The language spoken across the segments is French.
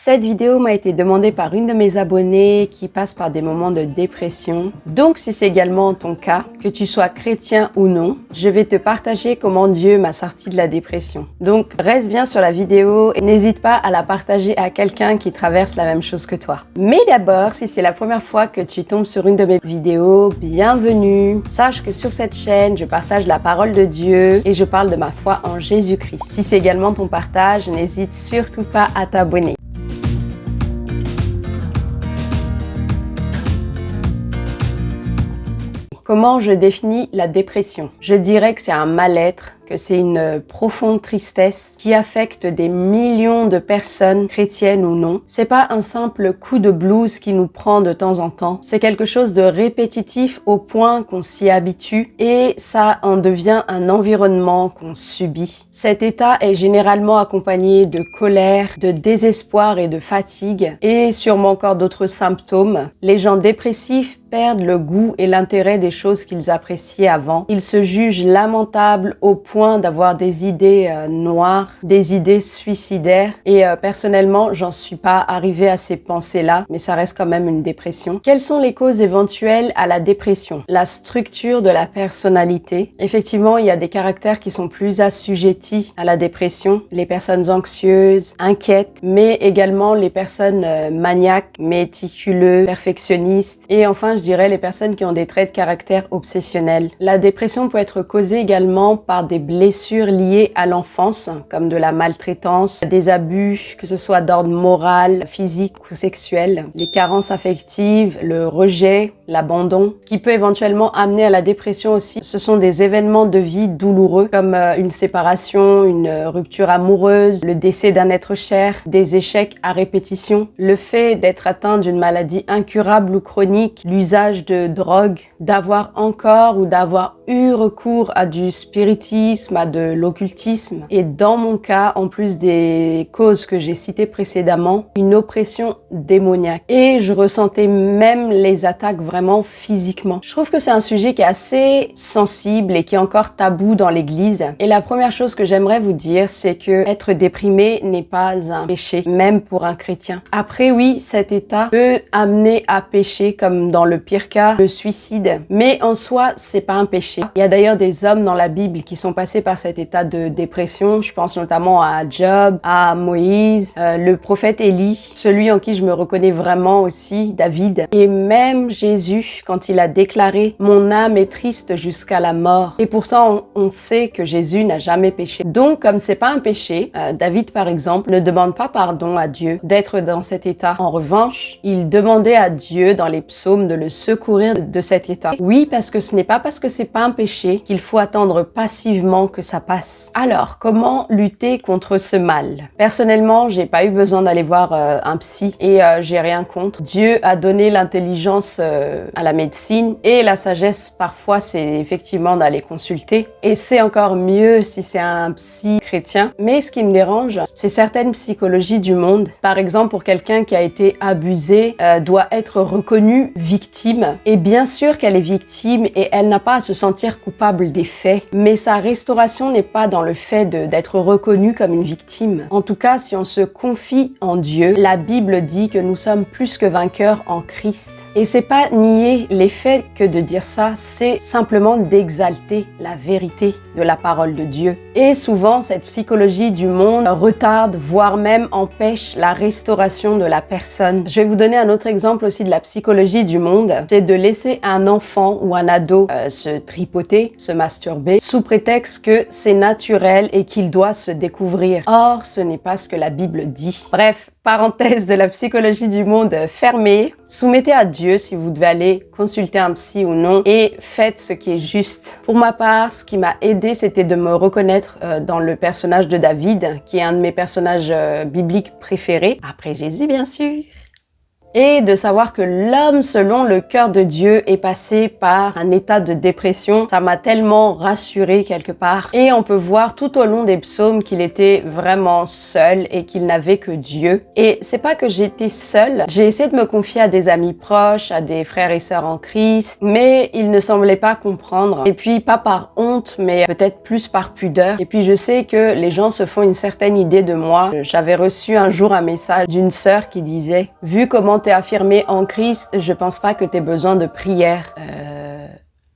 Cette vidéo m'a été demandée par une de mes abonnées qui passe par des moments de dépression. Donc si c'est également ton cas, que tu sois chrétien ou non, je vais te partager comment Dieu m'a sorti de la dépression. Donc reste bien sur la vidéo et n'hésite pas à la partager à quelqu'un qui traverse la même chose que toi. Mais d'abord, si c'est la première fois que tu tombes sur une de mes vidéos, bienvenue. Sache que sur cette chaîne, je partage la parole de Dieu et je parle de ma foi en Jésus-Christ. Si c'est également ton partage, n'hésite surtout pas à t'abonner. Comment je définis la dépression? Je dirais que c'est un mal-être, que c'est une profonde tristesse qui affecte des millions de personnes, chrétiennes ou non. C'est pas un simple coup de blues qui nous prend de temps en temps. C'est quelque chose de répétitif au point qu'on s'y habitue et ça en devient un environnement qu'on subit. Cet état est généralement accompagné de colère, de désespoir et de fatigue et sûrement encore d'autres symptômes. Les gens dépressifs perdent le goût et l'intérêt des choses qu'ils appréciaient avant. Ils se jugent lamentables au point d'avoir des idées noires, des idées suicidaires. Et personnellement, j'en suis pas arrivée à ces pensées-là, mais ça reste quand même une dépression. Quelles sont les causes éventuelles à la dépression? La structure de la personnalité. Effectivement, il y a des caractères qui sont plus assujettis à la dépression. Les personnes anxieuses, inquiètes, mais également les personnes maniaques, méticuleuses, perfectionnistes. Et enfin, je dirais les personnes qui ont des traits de caractère obsessionnels. La dépression peut être causée également par des blessures liées à l'enfance, comme de la maltraitance, des abus, que ce soit d'ordre moral, physique ou sexuel, les carences affectives, le rejet, l'abandon, qui peut éventuellement amener à la dépression aussi. Ce sont des événements de vie douloureux, comme une séparation, une rupture amoureuse, le décès d'un être cher, des échecs à répétition, le fait d'être atteint d'une maladie incurable ou chronique, l'usage de drogue, d'avoir encore ou d'avoir eu recours à du spiritisme, à de l'occultisme. Et dans mon cas, en plus des causes que j'ai citées précédemment, une oppression démoniaque. Et je ressentais même les attaques vraiment physiquement. Je trouve que c'est un sujet qui est assez sensible et qui est encore tabou dans l'église. Et la première chose que j'aimerais vous dire, c'est que être déprimé n'est pas un péché, même pour un chrétien. Après, oui, cet état peut amener à pécher, comme dans le pire cas, le suicide. Mais en soi, c'est pas un péché. Il y a d'ailleurs des hommes dans la Bible qui sont passés par cet état de dépression. Je pense notamment à Job, à Moïse, le prophète Élie, celui en qui je me reconnais vraiment aussi, David. Et même Jésus, quand il a déclaré « Mon âme est triste jusqu'à la mort ». Et pourtant, on sait que Jésus n'a jamais péché. Donc, comme c'est pas un péché, David, par exemple, ne demande pas pardon à Dieu d'être dans cet état. En revanche, il demandait à Dieu, dans les psaumes, de le secourir de cet état. Oui, parce que ce n'est pas parce que c'est pas un péché qu'il faut attendre passivement que ça passe. Alors, comment lutter contre ce mal? Personnellement, j'ai pas eu besoin d'aller voir un psy et j'ai rien contre. Dieu a donné l'intelligence à la médecine et la sagesse, parfois, c'est effectivement d'aller consulter. Et c'est encore mieux si c'est un psy chrétien. Mais ce qui me dérange, c'est certaines psychologies du monde. Par exemple, pour quelqu'un qui a été abusé, doit être reconnu victime. Et bien sûr qu'elle est victime et elle n'a pas à se sentir coupable des faits. Mais sa restauration n'est pas dans le fait d'être reconnue comme une victime. En tout cas, si on se confie en Dieu, la Bible dit que nous sommes plus que vainqueurs en Christ. Et c'est pas nier les faits que de dire ça, c'est simplement d'exalter la vérité de la parole de Dieu. Et souvent, cette psychologie du monde retarde, voire même empêche la restauration de la personne. Je vais vous donner un autre exemple aussi de la psychologie du monde. C'est de laisser un enfant ou un ado se tripoter, se masturber, sous prétexte que c'est naturel et qu'il doit se découvrir. Or, ce n'est pas ce que la Bible dit. Bref, parenthèse de la psychologie du monde fermée. Soumettez à Dieu si vous devez aller consulter un psy ou non et faites ce qui est juste. Pour ma part, ce qui m'a aidé, c'était de me reconnaître dans le personnage de David, qui est un de mes personnages bibliques préférés, après Jésus bien sûr. Et de savoir que l'homme, selon le cœur de Dieu, est passé par un état de dépression, ça m'a tellement rassurée quelque part. Et on peut voir tout au long des psaumes qu'il était vraiment seul et qu'il n'avait que Dieu. Et c'est pas que j'étais seule, j'ai essayé de me confier à des amis proches, à des frères et sœurs en Christ, mais ils ne semblaient pas comprendre. Et puis pas par honte, mais peut-être plus par pudeur. Et puis je sais que les gens se font une certaine idée de moi. J'avais reçu un jour un message d'une sœur qui disait « Vu comment t'es affirmé en Christ, je pense pas que t'aies besoin de prière. »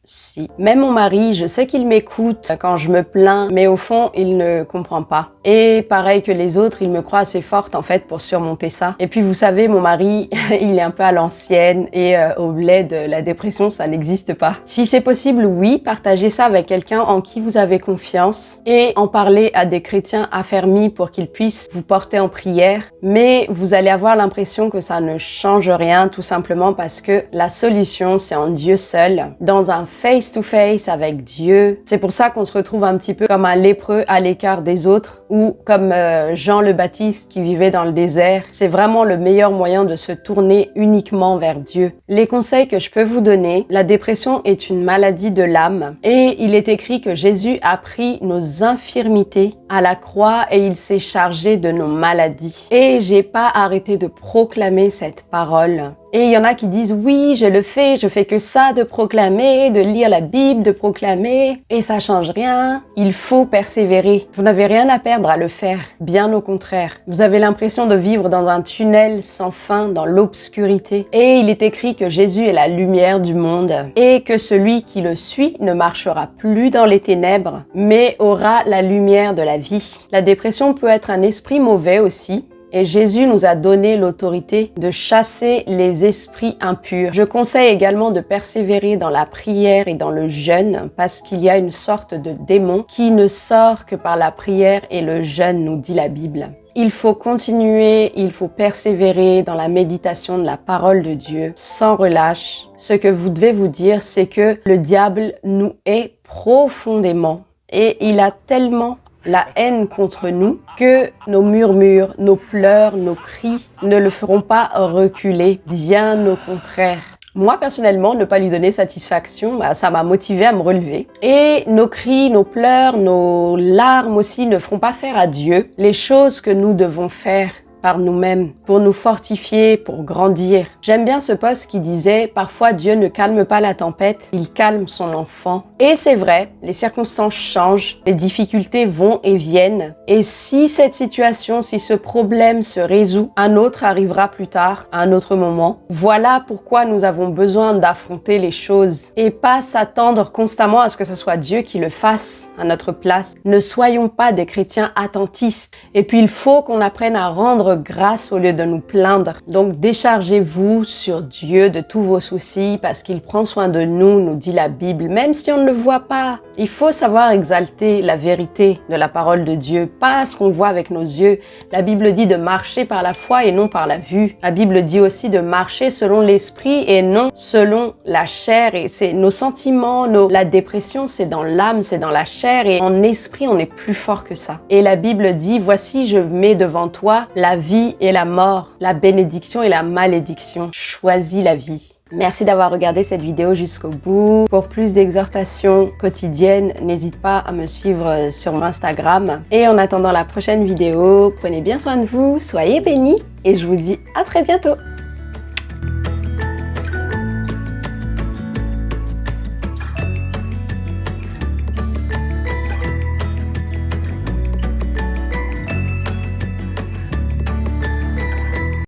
Si. Même mon mari, je sais qu'il m'écoute quand je me plains, mais au fond, il ne comprend pas. Et pareil que les autres, il me croit assez forte en fait pour surmonter ça. Et puis vous savez, mon mari, il est un peu à l'ancienne et au bled, la dépression, ça n'existe pas. Si c'est possible, oui, partagez ça avec quelqu'un en qui vous avez confiance et en parler à des chrétiens affermis pour qu'ils puissent vous porter en prière. Mais vous allez avoir l'impression que ça ne change rien, tout simplement parce que la solution, c'est en Dieu seul, dans un face-to-face avec Dieu. C'est pour ça qu'on se retrouve un petit peu comme un lépreux à l'écart des autres ou comme Jean le Baptiste qui vivait dans le désert. C'est vraiment le meilleur moyen de se tourner uniquement vers Dieu. Les conseils que je peux vous donner, la dépression est une maladie de l'âme et il est écrit que Jésus a pris nos infirmités à la croix et il s'est chargé de nos maladies. Et j'ai pas arrêté de proclamer cette parole. Et il y en a qui disent « Oui, je fais que ça de proclamer, de lire la Bible, de proclamer, et ça change rien. » Il faut persévérer. Vous n'avez rien à perdre à le faire, bien au contraire. Vous avez l'impression de vivre dans un tunnel sans fin, dans l'obscurité. Et il est écrit que Jésus est la lumière du monde, et que celui qui le suit ne marchera plus dans les ténèbres, mais aura la lumière de la vie. La dépression peut être un esprit mauvais aussi, et Jésus nous a donné l'autorité de chasser les esprits impurs. Je conseille également de persévérer dans la prière et dans le jeûne parce qu'il y a une sorte de démon qui ne sort que par la prière et le jeûne, nous dit la Bible. Il faut continuer, il faut persévérer dans la méditation de la parole de Dieu sans relâche. Ce que vous devez vous dire, c'est que le diable nous hait profondément et il a tellement la haine contre nous que nos murmures, nos pleurs, nos cris ne le feront pas reculer, bien au contraire. Moi, personnellement, ne pas lui donner satisfaction, ça m'a motivé à me relever. Et nos cris, nos pleurs, nos larmes aussi ne feront pas faire à Dieu les choses que nous devons faire par nous-mêmes, pour nous fortifier, pour grandir. J'aime bien ce post qui disait « Parfois Dieu ne calme pas la tempête, il calme son enfant ». Et c'est vrai, les circonstances changent, les difficultés vont et viennent. Et si cette situation, si ce problème se résout, un autre arrivera plus tard, à un autre moment. Voilà pourquoi nous avons besoin d'affronter les choses et pas s'attendre constamment à ce que ce soit Dieu qui le fasse à notre place. Ne soyons pas des chrétiens attentistes. Et puis il faut qu'on apprenne à rendre grâce au lieu de nous plaindre. Donc déchargez-vous sur Dieu de tous vos soucis parce qu'il prend soin de nous, nous dit la Bible, même si on ne le voit pas. Il faut savoir exalter la vérité de la parole de Dieu, pas ce qu'on voit avec nos yeux. La Bible dit de marcher par la foi et non par la vue. La Bible dit aussi de marcher selon l'esprit et non selon la chair. Et c'est nos sentiments, la dépression, c'est dans l'âme, c'est dans la chair et en esprit, on est plus fort que ça. Et la Bible dit, voici, je mets devant toi la vie et la mort, la bénédiction et la malédiction. Choisis la vie. Merci d'avoir regardé cette vidéo jusqu'au bout. Pour plus d'exhortations quotidiennes, n'hésite pas à me suivre sur mon Instagram. Et en attendant la prochaine vidéo, prenez bien soin de vous, soyez bénis et je vous dis à très bientôt.